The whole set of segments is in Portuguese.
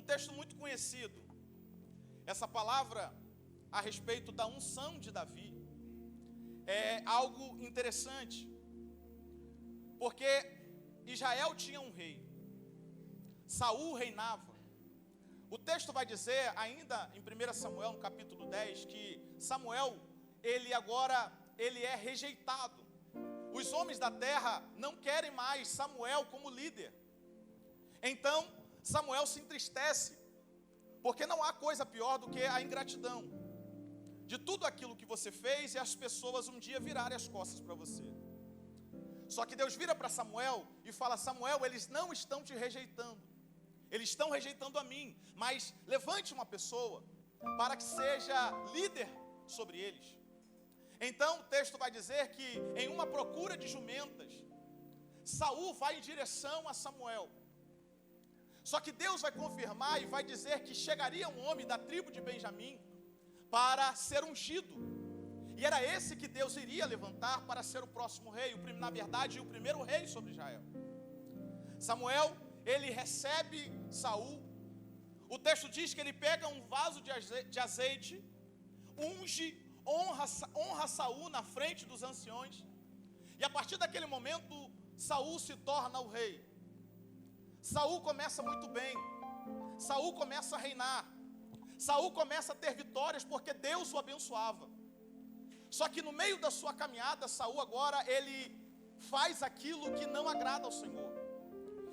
Um texto muito conhecido. Essa palavra a respeito da unção de Davi é algo interessante, porque Israel tinha um rei, Saul reinava. O texto vai dizer, ainda em 1 Samuel, no capítulo 10, que Samuel, ele é rejeitado. Os homens da terra não querem mais Samuel como líder. Então, Samuel se entristece, porque não há coisa pior do que a ingratidão de tudo aquilo que você fez e as pessoas um dia virarem as costas para você. Só que Deus vira para Samuel e fala: Samuel, eles não estão te rejeitando, eles estão rejeitando a mim, mas levante uma pessoa para que seja líder sobre eles. Então o texto vai dizer que em uma procura de jumentas, Saul vai em direção a Samuel. Só que Deus vai confirmar e vai dizer que chegaria um homem da tribo de Benjamim para ser ungido. E era esse que Deus iria levantar para ser o próximo rei, na verdade o primeiro rei sobre Israel. Samuel, ele recebe Saul. O texto diz que ele pega um vaso de azeite, unge, honra Saul na frente dos anciões. E a partir daquele momento, Saul se torna o rei. Saul começa muito bem. Saul começa a reinar. Saul começa a ter vitórias porque Deus o abençoava. Só que no meio da sua caminhada, Saul agora, ele faz aquilo que não agrada ao Senhor.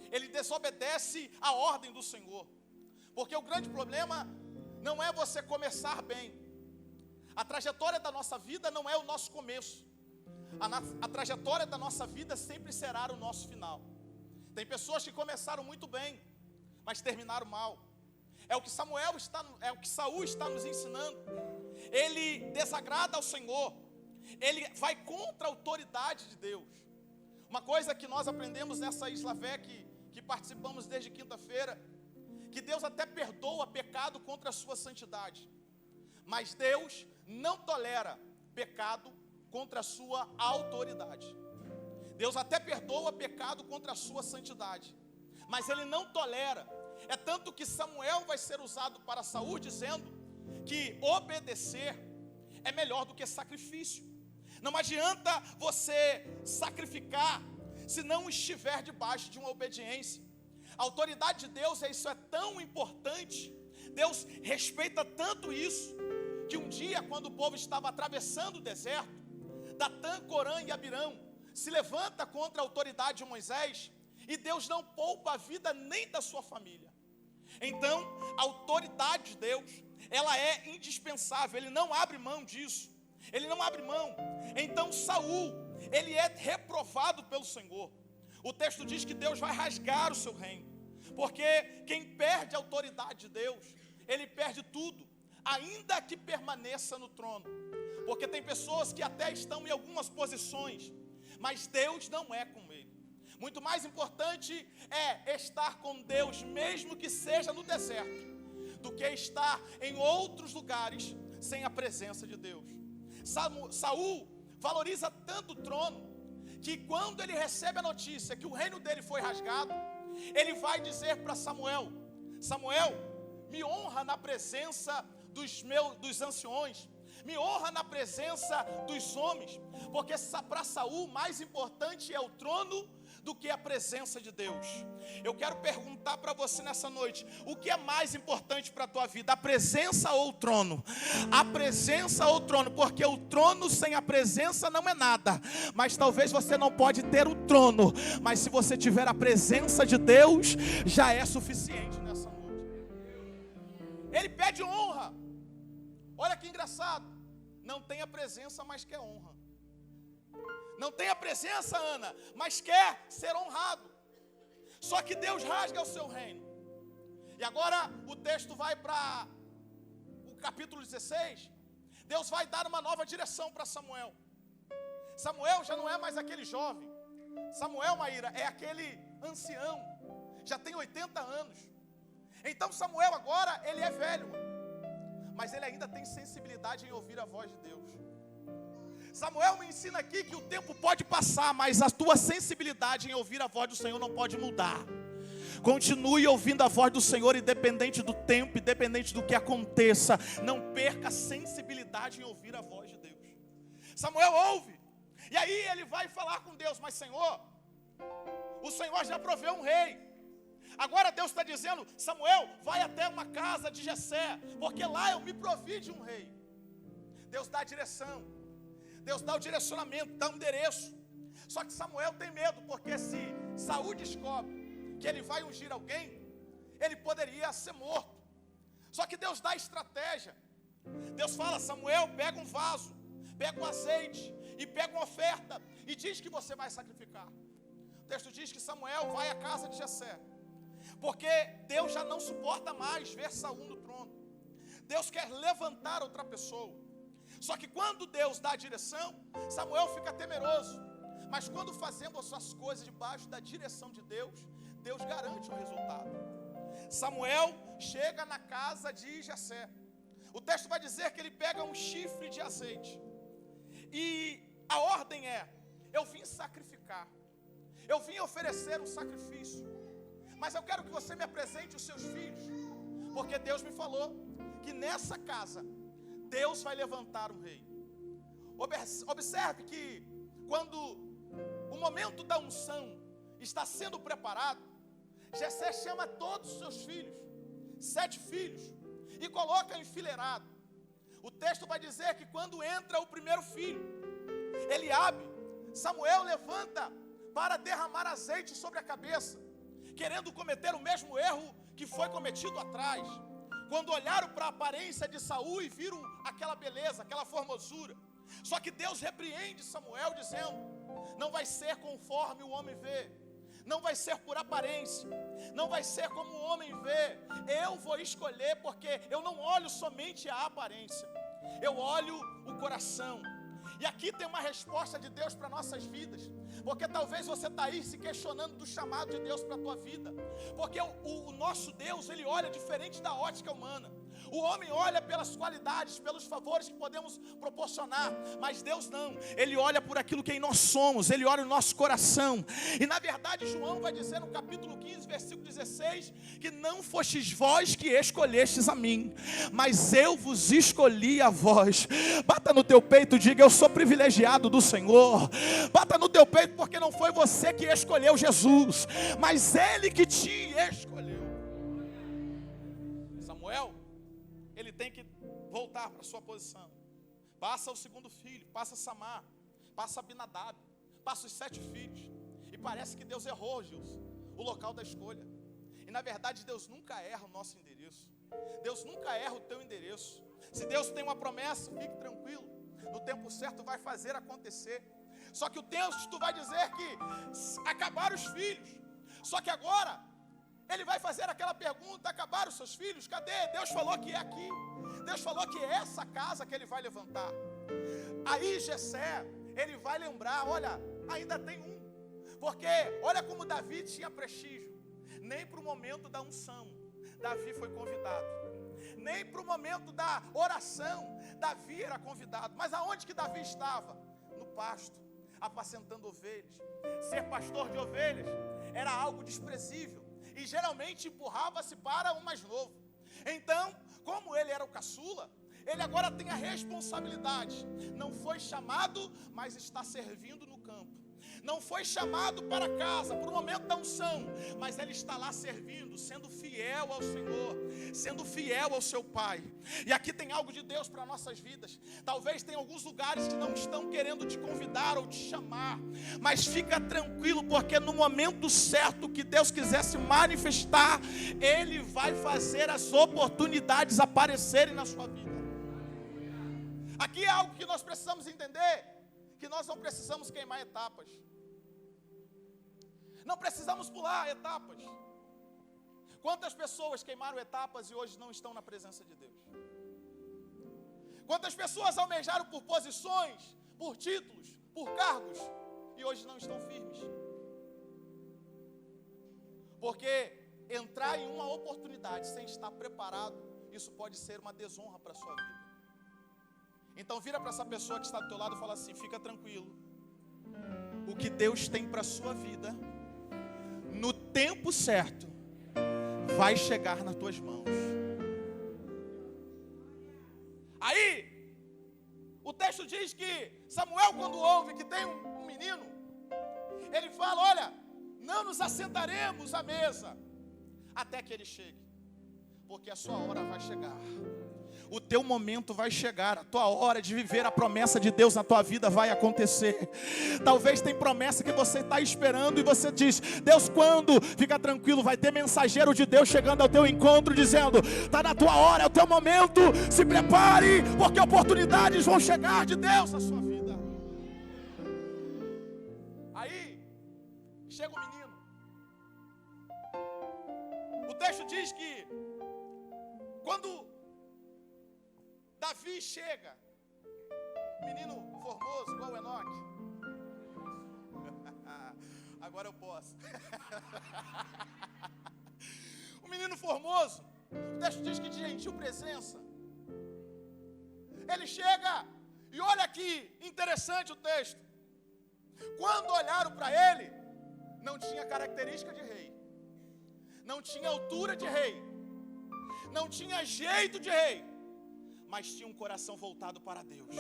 Ele desobedece a ordem do Senhor. Porque o grande problema não é você começar bem. A trajetória da nossa vida não é o nosso começo. A trajetória da nossa vida sempre será o nosso final. Tem pessoas que começaram muito bem, mas terminaram mal. É o que Saul está nos ensinando. Ele desagrada ao Senhor. Ele vai contra a autoridade de Deus. Uma coisa que nós aprendemos nessa Isla Vé, que participamos desde quinta-feira, que Deus até perdoa pecado contra a sua santidade, mas Deus não tolera pecado contra a sua autoridade. Deus até perdoa pecado contra a sua santidade, mas Ele não tolera. É tanto que Samuel vai ser usado para Saul, dizendo que obedecer é melhor do que sacrifício. Não adianta você sacrificar se não estiver debaixo de uma obediência. A autoridade de Deus, isso é tão importante. Deus respeita tanto isso, que um dia, quando o povo estava atravessando o deserto, Datã, Corã e Abirão se levanta contra a autoridade de Moisés, e Deus não poupa a vida nem da sua família. Então, a autoridade de Deus, ela é indispensável. Ele não abre mão disso. Ele não abre mão. Então Saul, ele é reprovado pelo Senhor. O texto diz que Deus vai rasgar o seu reino, porque quem perde a autoridade de Deus, ele perde tudo, ainda que permaneça no trono. Porque tem pessoas que até estão em algumas posições, mas Deus não é com ele. Muito mais importante é estar com Deus, mesmo que seja no deserto, do que estar em outros lugares sem a presença de Deus. Saul valoriza tanto o trono, que quando ele recebe a notícia que o reino dele foi rasgado, ele vai dizer para Samuel: Samuel, me honra na presença dos anciões, me honra na presença dos homens, porque para Saul mais importante é o trono do que a presença de Deus. Eu quero perguntar para você nessa noite: o que é mais importante para a tua vida, a presença ou o trono? A presença ou o trono? Porque o trono sem a presença não é nada. Mas talvez você não pode ter o trono, mas se você tiver a presença de Deus, já é suficiente nessa noite. Ele pede honra. Olha que engraçado, não tem a presença, mas quer honra. Não tem a presença, Ana, mas quer ser honrado. Só que Deus rasga o seu reino. E agora o texto vai para o capítulo 16. Deus vai dar uma nova direção para Samuel. Samuel já não é mais aquele jovem. Samuel, Maíra, é aquele ancião. Já tem 80 anos. Então Samuel agora, ele é velho, mas ele ainda tem sensibilidade em ouvir a voz de Deus. Samuel me ensina aqui que o tempo pode passar, mas a tua sensibilidade em ouvir a voz do Senhor não pode mudar. Continue ouvindo a voz do Senhor, independente do tempo, independente do que aconteça. Não perca a sensibilidade em ouvir a voz de Deus. Samuel ouve, e aí ele vai falar com Deus: mas Senhor, o Senhor já proveu um rei. Agora Deus está dizendo: Samuel, vai até uma casa de Jessé, porque lá eu me provi de um rei. Deus dá a direção, Deus dá o direcionamento, dá um endereço. Só que Samuel tem medo, porque se Saul descobre que ele vai ungir alguém, ele poderia ser morto. Só que Deus dá estratégia. Deus fala: Samuel, pega um vaso, pega um azeite e pega uma oferta e diz que você vai sacrificar. O texto diz que Samuel vai à casa de Jessé, porque Deus já não suporta mais ver Saul no trono. Deus quer levantar outra pessoa. Só que quando Deus dá a direção, Samuel fica temeroso. Mas quando fazemos as coisas debaixo da direção de Deus, Deus garante o resultado. Samuel chega na casa de Jessé. O texto vai dizer que ele pega um chifre de azeite. E a ordem é: eu vim sacrificar, eu vim oferecer um sacrifício, mas eu quero que você me apresente os seus filhos, porque Deus me falou que nessa casa Deus vai levantar um rei. Observe que quando o momento da unção está sendo preparado, Jessé chama todos os seus filhos, 7 filhos, e coloca enfileirado. O texto vai dizer que quando entra o primeiro filho, Eliabe, Samuel levanta para derramar azeite sobre a cabeça, querendo cometer o mesmo erro que foi cometido atrás, quando olharam para a aparência de Saul e viram aquela beleza, aquela formosura. Só que Deus repreende Samuel dizendo: não vai ser conforme o homem vê, não vai ser por aparência, não vai ser como o homem vê. Eu vou escolher, porque eu não olho somente a aparência, eu olho o coração. E aqui tem uma resposta de Deus para nossas vidas, porque talvez você está aí se questionando do chamado de Deus para a tua vida, porque o nosso Deus, Ele olha diferente da ótica humana. O homem olha pelas qualidades, pelos favores que podemos proporcionar, mas Deus não. Ele olha por aquilo que em nós somos, Ele olha o nosso coração. E na verdade João vai dizer no capítulo 15, versículo 16, que não fostes vós que escolhestes a mim, mas eu vos escolhi a vós. Bata no teu peito e diga: eu sou privilegiado do Senhor. Bata no teu peito, porque não foi você que escolheu Jesus, mas Ele que te escolheu. Samuel, ele tem que voltar para a sua posição. Passa o segundo filho, passa Samar, passa Abinadab, passa os 7 filhos. E parece que Deus errou, Gilson, o local da escolha. E na verdade Deus nunca erra o nosso endereço. Deus nunca erra o teu endereço. Se Deus tem uma promessa, fique tranquilo, no tempo certo vai fazer acontecer. Só que o texto vai dizer que acabaram os filhos. Só que agora ele vai fazer aquela pergunta: acabaram os seus filhos? Cadê? Deus falou que é aqui. Deus falou que é essa casa que ele vai levantar. Aí Jessé, ele vai lembrar: olha, ainda tem um. Porque olha como Davi tinha prestígio. Nem para o momento da unção Davi foi convidado. Nem para o momento da oração Davi era convidado. Mas aonde que Davi estava? No pasto, apacentando ovelhas. Ser pastor de ovelhas era algo desprezível e geralmente empurrava-se para o mais novo. Então, como ele era o caçula, ele agora tem a responsabilidade. Não foi chamado, mas está servindo no campo. Não foi chamado para casa, para o momento da unção, mas ele está lá servindo, sendo fiel ao Senhor, sendo fiel ao seu Pai. E aqui tem algo de Deus para nossas vidas. Talvez tenha alguns lugares que não estão querendo te convidar ou te chamar, mas fica tranquilo, porque no momento certo que Deus quiser se manifestar, Ele vai fazer as oportunidades aparecerem na sua vida. Aqui é algo que nós precisamos entender, que nós não precisamos queimar etapas. Não precisamos pular etapas. Quantas pessoas queimaram etapas e hoje não estão na presença de Deus? Quantas pessoas almejaram por posições, por títulos, por cargos e hoje não estão firmes? Porque entrar em uma oportunidade sem estar preparado, isso pode ser uma desonra para a sua vida. Então vira para essa pessoa que está do teu lado e fala assim: fica tranquilo, o que Deus tem para a sua vida, no tempo certo, vai chegar nas tuas mãos. Aí, o texto diz que Samuel, quando ouve que tem um menino, ele fala: olha, não nos assentaremos à mesa até que ele chegue, porque a sua hora vai chegar. O teu momento vai chegar, a tua hora de viver a promessa de Deus na tua vida vai acontecer. Talvez tem promessa que você está esperando e você diz: Deus, quando? Fica tranquilo, vai ter mensageiro de Deus chegando ao teu encontro dizendo: está na tua hora, é o teu momento, se prepare, porque oportunidades vão chegar de Deus na sua vida. Aí, chega o menino. O texto diz que quando Davi chega, menino formoso, igual o Enoque. Agora eu posso. O menino formoso, o texto diz que de gentil presença. Ele chega e olha aqui, interessante o texto. Quando olharam para ele, não tinha característica de rei, não tinha altura de rei, não tinha jeito de rei, mas tinha um coração voltado para Deus.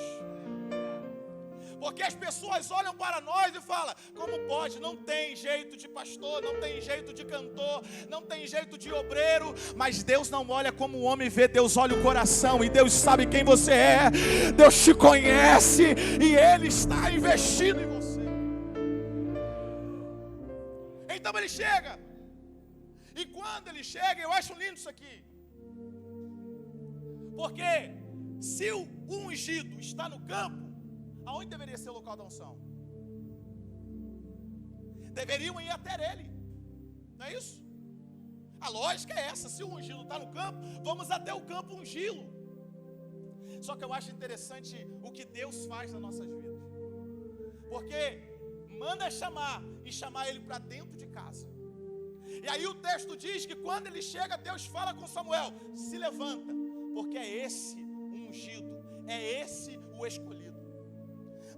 Porque as pessoas olham para nós e falam: como pode? Não tem jeito de pastor, não tem jeito de cantor, não tem jeito de obreiro. Mas Deus não olha como o homem vê, Deus olha o coração. E Deus sabe quem você é, Deus te conhece e Ele está investindo em você. Então ele chega. E quando ele chega, eu acho lindo isso aqui. Porque se o ungido está no campo, aonde deveria ser o local da unção? Deveriam ir até ele, não é isso? A lógica é essa: se o ungido está no campo, vamos até o campo ungí-lo. Só que eu acho interessante o que Deus faz nas nossas vidas, porque manda chamar e chamar ele para dentro de casa. E aí o texto diz que quando ele chega, Deus fala com Samuel: se levanta, porque é esse o ungido, é esse o escolhido.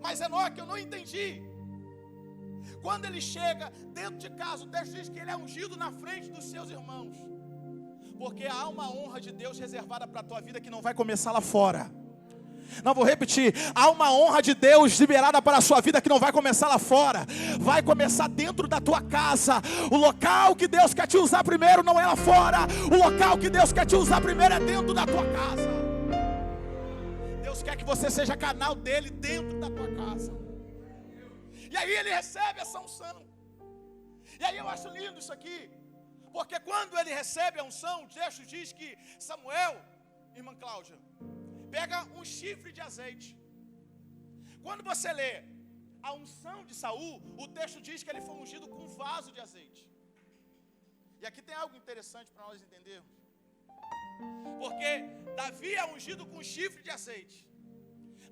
Mas Enoque, eu não entendi. Quando ele chega dentro de casa, o texto diz que ele é ungido na frente dos seus irmãos, porque há uma honra de Deus reservada para a tua vida que não vai começar lá fora. Não, vou repetir: há uma honra de Deus liberada para a sua vida que não vai começar lá fora, vai começar dentro da tua casa. O local que Deus quer te usar primeiro não é lá fora, o local que Deus quer te usar primeiro é dentro da tua casa. Deus quer que você seja canal dele dentro da tua casa. E aí ele recebe essa unção. E aí eu acho lindo isso aqui, porque quando ele recebe a unção, o texto diz que Samuel, irmã Cláudia, pega um chifre de azeite. Quando você lê a unção de Saul, o texto diz que ele foi ungido com um vaso de azeite. E aqui tem algo interessante para nós entendermos. Porque Davi é ungido com um chifre de azeite,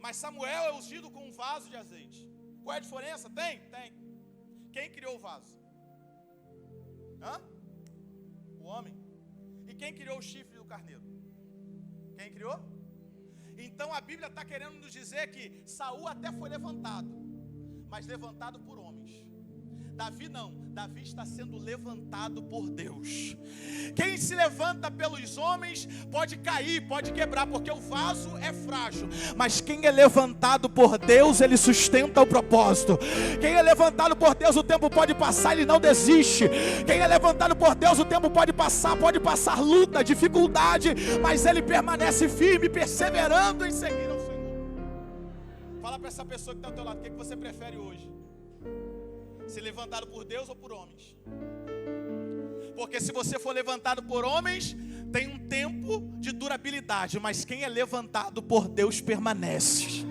mas Samuel é ungido com um vaso de azeite. Qual é a diferença? Tem? Tem. Quem criou o vaso? O homem. E quem criou o chifre do carneiro? Quem criou? Então a Bíblia está querendo nos dizer que Saul até foi levantado, mas levantado por homens. Davi não, Davi está sendo levantado por Deus. Quem se levanta pelos homens pode cair, pode quebrar, porque o vaso é frágil. Mas quem é levantado por Deus, ele sustenta o propósito. Quem é levantado por Deus, o tempo pode passar, ele não desiste. Quem é levantado por Deus, o tempo pode passar luta, dificuldade, mas ele permanece firme, perseverando em seguir ao Senhor. Fala para essa pessoa que está ao teu lado: o que você prefere hoje? Ser levantado por Deus ou por homens? Porque se você for levantado por homens, tem um tempo de durabilidade, mas quem é levantado por Deus permanece.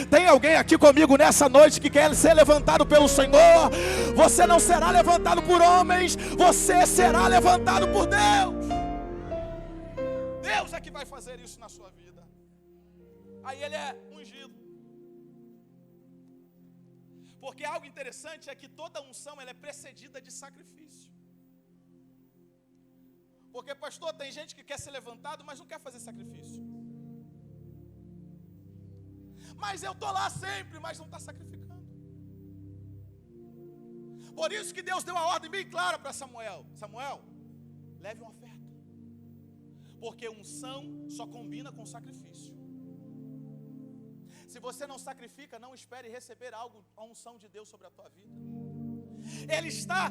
Tem alguém aqui comigo nessa noite que quer ser levantado pelo Senhor? Você não será levantado por homens, você será levantado por Deus. Deus é que vai fazer isso na sua vida. Aí ele é ungido. Porque algo interessante é que toda unção ela é precedida de sacrifício. Porque, pastor, tem gente que quer ser levantado, mas não quer fazer sacrifício. Mas eu estou lá sempre, mas não está sacrificando. Por isso que Deus deu a ordem bem clara para Samuel: Samuel, leve uma oferta. Porque unção só combina com sacrifício. Se você não sacrifica, não espere receber algo, a unção de Deus sobre a tua vida. Ele está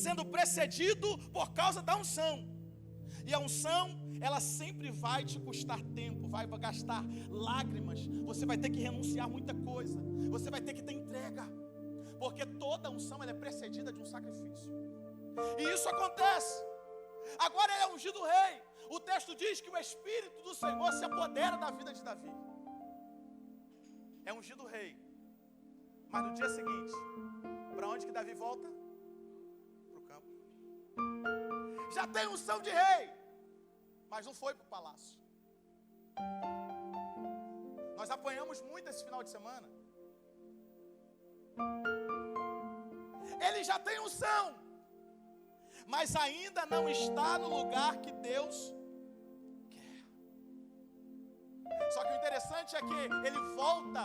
sendo precedido por causa da unção. E a unção, ela sempre vai te custar tempo, vai gastar lágrimas. Você vai ter que renunciar muita coisa. Você vai ter que ter entrega. Porque toda unção, ela é precedida de um sacrifício. E isso acontece. Agora ele é ungido rei. O texto diz que o Espírito do Senhor se apodera da vida de Davi. É ungido rei. Mas no dia seguinte, para onde que Davi volta? Para o campo. Já tem unção de rei, mas não foi para o palácio. Nós apanhamos muito esse final de semana. Ele já tem unção, mas ainda não está no lugar que Deus quer. Só que o interessante é que ele volta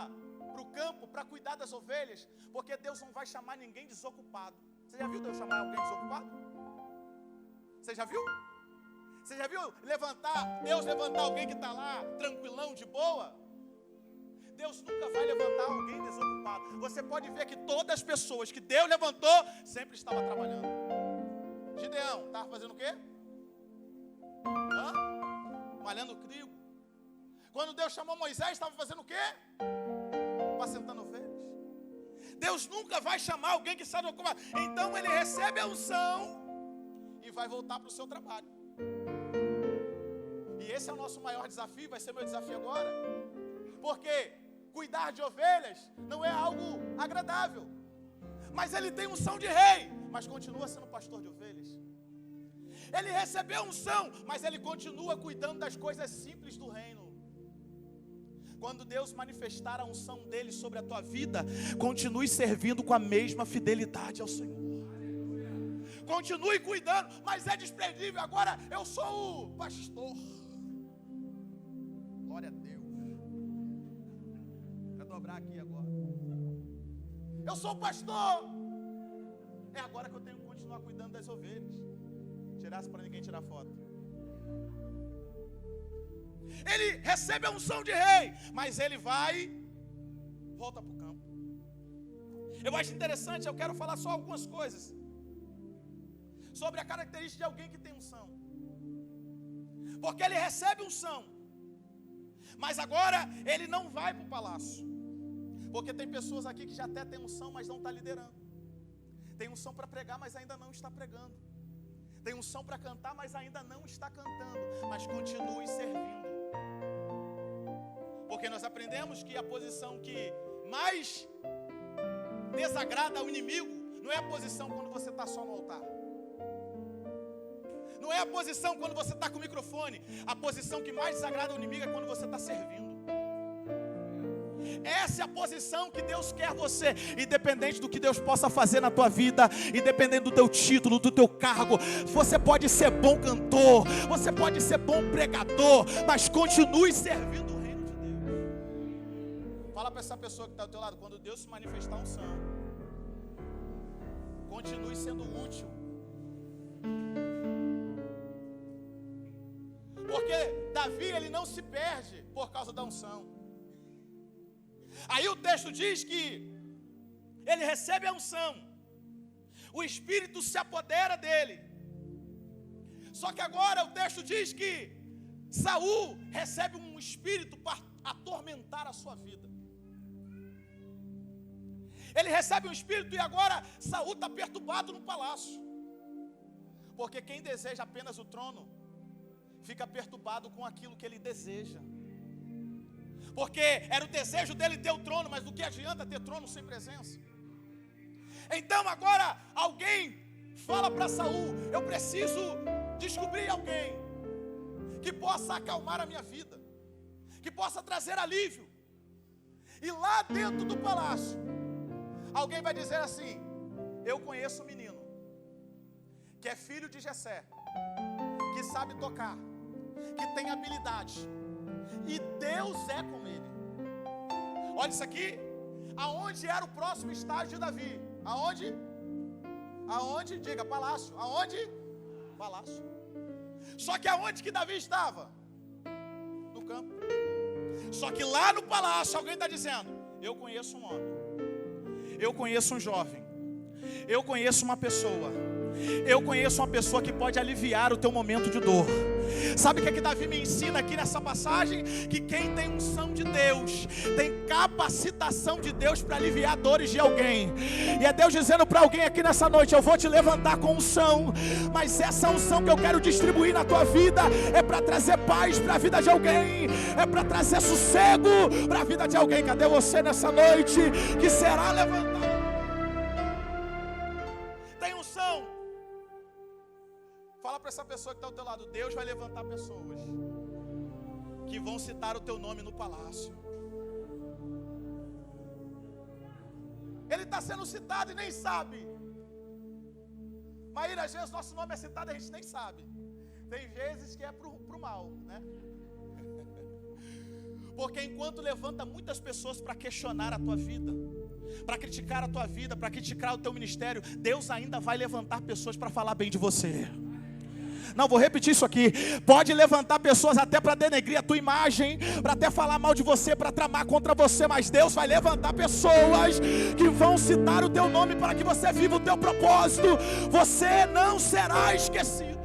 para o campo para cuidar das ovelhas, porque Deus não vai chamar ninguém desocupado. Você já viu Deus chamar alguém desocupado? Você já viu? Você já viu Deus levantar alguém que está lá tranquilão, de boa? Deus nunca vai levantar alguém desocupado. Você pode ver que todas as pessoas que Deus levantou sempre estavam trabalhando. Gideão estava fazendo o quê? Malhando trigo. Quando Deus chamou Moisés, estava fazendo o quê? Apacentando ovelhas. Deus nunca vai chamar alguém que sabe ocupar. Então ele recebe a unção e vai voltar para o seu trabalho. E esse é o nosso maior desafio, vai ser meu desafio agora. Porque cuidar de ovelhas não é algo agradável. Mas ele tem unção de rei, mas continua sendo pastor de ovelhas. Ele recebeu unção, mas ele continua cuidando das coisas simples do reino. Quando Deus manifestar a unção dele sobre a tua vida, continue servindo com a mesma fidelidade ao Senhor. Continue cuidando, mas é desprezível. Agora eu sou o pastor. Glória a Deus. Vou dobrar aqui agora. Eu sou o pastor. É agora que eu tenho que continuar cuidando das ovelhas. Tirasse para ninguém tirar foto. Ele recebe a unção de rei, mas ele volta para o campo. Eu acho interessante, eu quero falar só algumas coisas sobre a característica de alguém que tem unção. Porque ele recebe unção, mas agora ele não vai para o palácio. Porque tem pessoas aqui que já até tem unção, mas não está liderando. Tem unção para pregar, mas ainda não está pregando. Tem unção para cantar, mas ainda não está cantando. Mas continue servindo. Porque nós aprendemos que a posição que mais desagrada ao inimigo não é a posição quando você está só no altar. Não é a posição quando você está com o microfone. A posição que mais desagrada ao inimigo é quando você está servindo. Essa é a posição que Deus quer você. Independente do que Deus possa fazer na tua vida, independente do teu título, do teu cargo, você pode ser bom cantor, você pode ser bom pregador, mas continue servindo o reino de Deus. Fala para essa pessoa que está ao teu lado, quando Deus se manifestar unção, continue sendo útil. Porque Davi, ele não se perde por causa da unção. Aí o texto diz que ele recebe a unção, o Espírito se apodera dele. Só que agora o texto diz que Saul recebe um espírito para atormentar a sua vida. Ele recebe um espírito e agora Saul está perturbado no palácio. Porque quem deseja apenas o trono fica perturbado com aquilo que ele deseja. Porque era o desejo dele ter o trono, mas do que adianta ter trono sem presença? Então agora alguém fala para Saul: eu preciso descobrir alguém que possa acalmar a minha vida, que possa trazer alívio. E lá dentro do palácio, alguém vai dizer assim: eu conheço um menino que é filho de Jessé, que sabe tocar, que tem habilidade, e Deus é com ele. Olha isso aqui. Aonde era o próximo estágio de Davi? Aonde? Diga, palácio. Aonde? Palácio. Só que aonde que Davi estava? No campo. Só que lá no palácio alguém está dizendo: eu conheço um homem, eu conheço um jovem, eu conheço uma pessoa, eu conheço uma pessoa que pode aliviar o teu momento de dor. Sabe o que Davi me ensina aqui nessa passagem? Que quem tem unção de Deus, tem capacitação de Deus para aliviar dores de alguém. E é Deus dizendo para alguém aqui nessa noite: eu vou te levantar com unção, mas essa unção que eu quero distribuir na tua vida é para trazer paz para a vida de alguém, é para trazer sossego para a vida de alguém. Cadê você nessa noite que será levantado? Tem unção. Fala para essa pessoa que está ao teu lado: Deus vai levantar pessoas que vão citar o teu nome no palácio. Ele está sendo citado e nem sabe. Maíra, às vezes nosso nome é citado e a gente nem sabe. Tem vezes que é pro mal, né? Porque enquanto levanta muitas pessoas para questionar a tua vida, para criticar a tua vida, para criticar o teu ministério, Deus ainda vai levantar pessoas para falar bem de você. Não, vou repetir isso aqui. Pode levantar pessoas até para denegrir a tua imagem, para até falar mal de você, para tramar contra você, mas Deus vai levantar pessoas que vão citar o teu nome para que você viva o teu propósito. Você não será esquecido.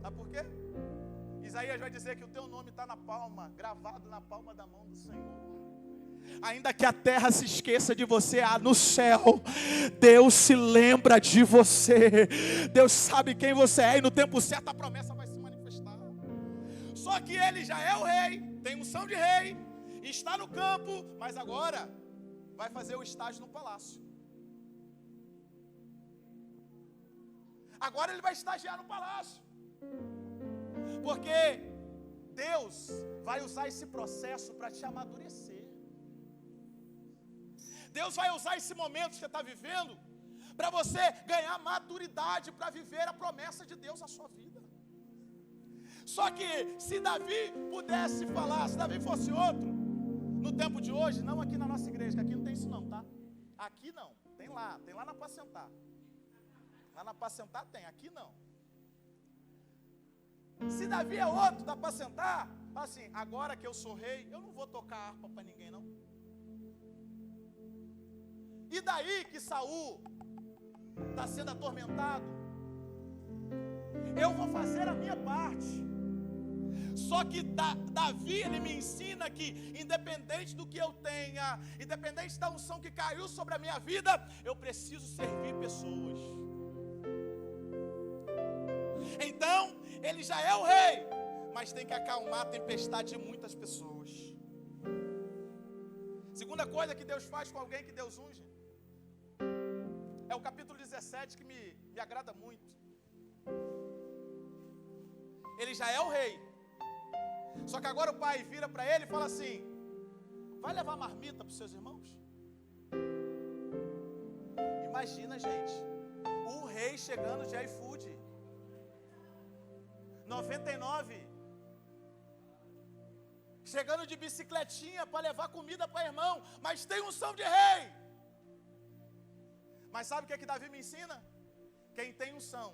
Sabe por quê? Isaías vai dizer que o teu nome está na palma, gravado na palma da mão do Senhor. Ainda que a terra se esqueça de você, no céu Deus se lembra de você. Deus sabe quem você é, e no tempo certo a promessa vai se manifestar. Só que ele já é o rei, tem unção de rei, está no campo, mas agora vai fazer o estágio no palácio. Agora ele vai estagiar no palácio, porque Deus vai usar esse processo para te amadurecer. Deus vai usar esse momento que você está vivendo para você ganhar maturidade para viver a promessa de Deus na sua vida. Só que se Davi pudesse falar, se Davi fosse outro, no tempo de hoje, não aqui na nossa igreja, que aqui não tem isso não, tá? Aqui não, tem lá na Apacentar. Lá na Apacentar tem, aqui não. Se Davi é outro da Apacentar, assim, agora que eu sou rei, eu não vou tocar harpa para ninguém não. E daí que Saul está sendo atormentado, eu vou fazer a minha parte. Só que Davi, ele me ensina que independente do que eu tenha, independente da unção que caiu sobre a minha vida, eu preciso servir pessoas. Então, ele já é o rei, mas tem que acalmar a tempestade de muitas pessoas. Segunda coisa que Deus faz com alguém que Deus unge, é o capítulo 17 que me agrada muito. Ele já é o rei. Só que agora o pai vira para ele e fala assim: vai levar marmita para os seus irmãos? Imagina, gente, o rei chegando de iFood 99, chegando de bicicletinha para levar comida para irmão, mas tem unção de rei. Mas sabe o que Davi me ensina? Quem tem unção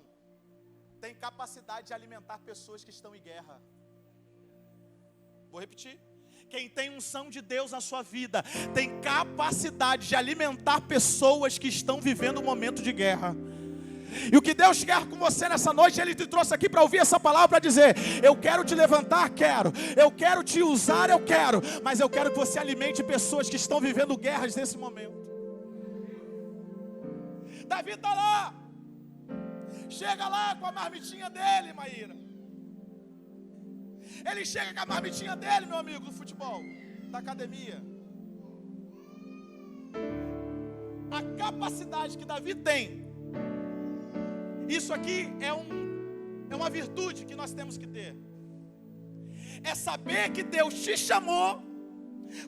tem capacidade de alimentar pessoas que estão em guerra. Vou repetir. Quem tem unção de Deus na sua vida tem capacidade de alimentar pessoas que estão vivendo um momento de guerra. E o que Deus quer com você nessa noite, Ele te trouxe aqui para ouvir essa palavra, para dizer: eu quero te levantar, quero. Eu quero te usar, eu quero. Mas eu quero que você alimente pessoas que estão vivendo guerras nesse momento. Davi está lá, chega lá com a marmitinha dele, Maíra. Ele chega com a marmitinha dele, meu amigo, do futebol, da academia. A capacidade que Davi tem, isso aqui é uma virtude que nós temos que ter. É saber que Deus te chamou,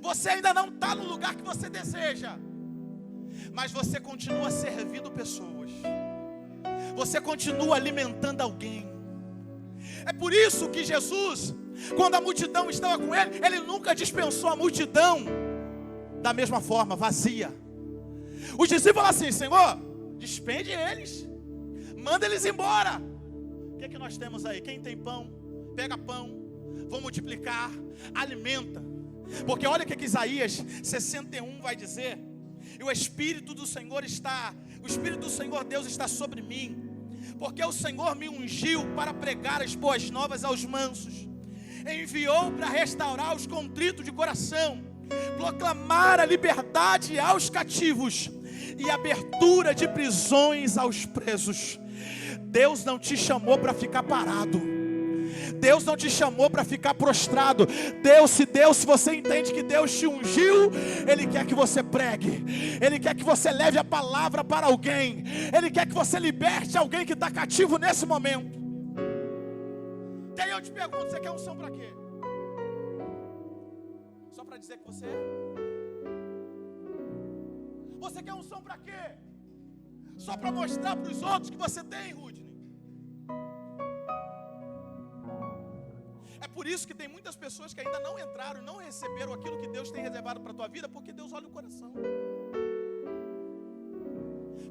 você ainda não está no lugar que você deseja, mas você continua servindo pessoas, você continua alimentando alguém. É por isso que Jesus, quando a multidão estava com ele, ele nunca dispensou a multidão da mesma forma, vazia. Os discípulos falaram assim: Senhor, despede eles, manda eles embora, que nós temos aí? Quem tem pão, pega pão, vou multiplicar, alimenta. Porque olha o que Isaías 61 vai dizer. E o Espírito do Senhor Deus está sobre mim, porque o Senhor me ungiu para pregar as boas novas aos mansos, enviou para restaurar os contritos de coração, proclamar a liberdade aos cativos e abertura de prisões aos presos. Deus não te chamou para ficar parado. Deus não te chamou para ficar prostrado. Se você entende que Deus te ungiu, Ele quer que você pregue, Ele quer que você leve a palavra para alguém, Ele quer que você liberte alguém que está cativo nesse momento. E aí eu te pergunto, você quer unção para quê? Só para dizer que você é? Você quer unção para quê? Só para mostrar para os outros que você tem, Rudney? É por isso que tem muitas pessoas que ainda não entraram, não receberam aquilo que Deus tem reservado para a tua vida, porque Deus olha o coração.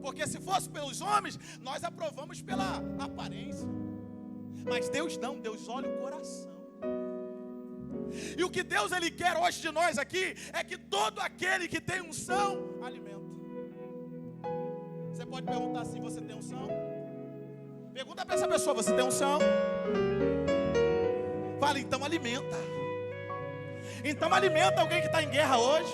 Porque se fosse pelos homens, nós aprovamos pela aparência. Mas Deus não, Deus olha o coração. E o que Deus Ele quer hoje de nós aqui, é que todo aquele que tem unção, alimenta. Você pode perguntar se você tem unção? Pergunta para essa pessoa, você tem unção? Fala, então alimenta. Então alimenta alguém que está em guerra hoje.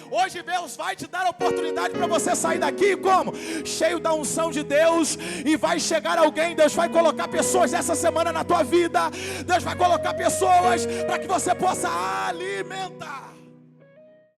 Hoje Deus vai te dar a oportunidade para você sair daqui como? Cheio da unção de Deus. E vai chegar alguém, Deus vai colocar pessoas essa semana na tua vida. Deus vai colocar pessoas para que você possa alimentar.